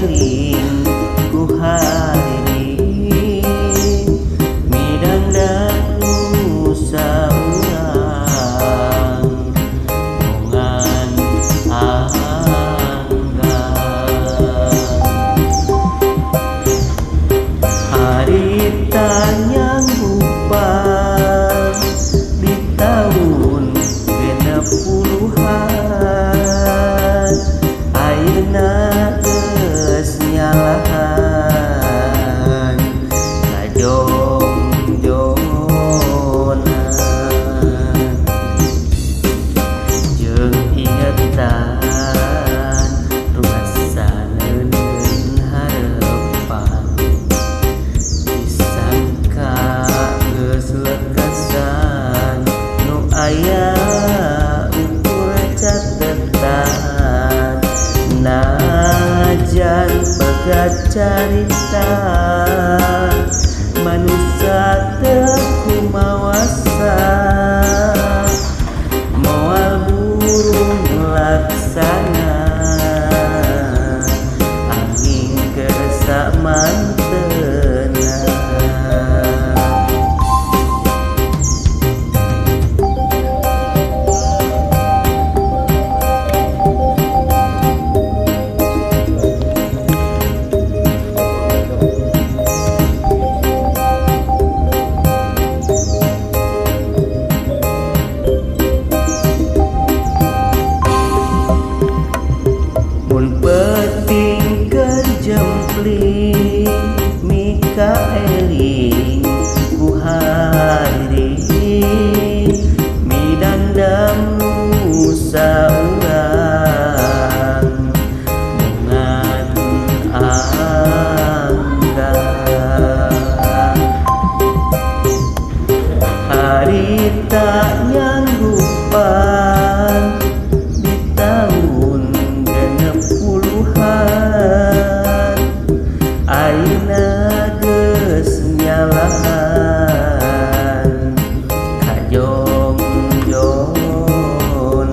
eling ku hariri midang nusa urang mongan angga harita nyanggupan di tahun genep puluhan ayeuna geus nyalahan kajong-jongan jeung ingetan rasa neuneun harepan disangka geus lekasan nu aya ukur catetan najan pegat carita manusia teu kumawasa moal burung laksana angin kersa manteuna mun penting kerjempling mika eling ku hariri midandam nusa urang mongan angga harita nyanggupan di tahun genep puluhan ayeuna geus nyalahan kajong-jongan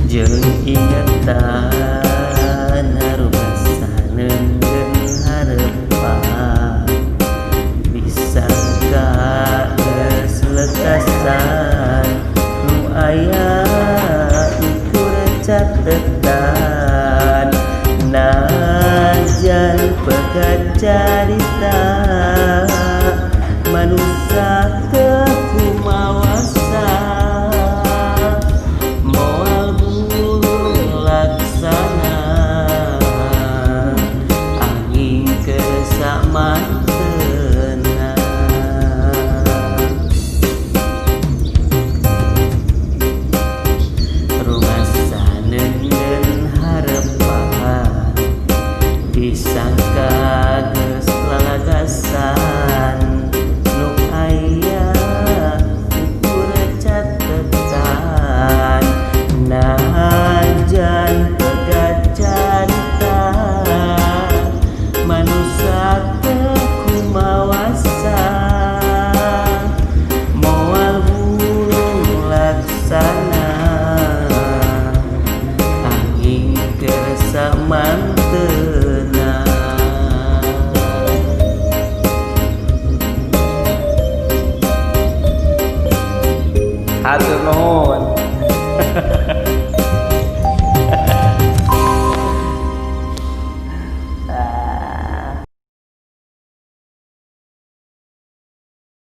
jeung ingetan harumasa neungeun harepan disangka geus lekasan nu aya ukur catetan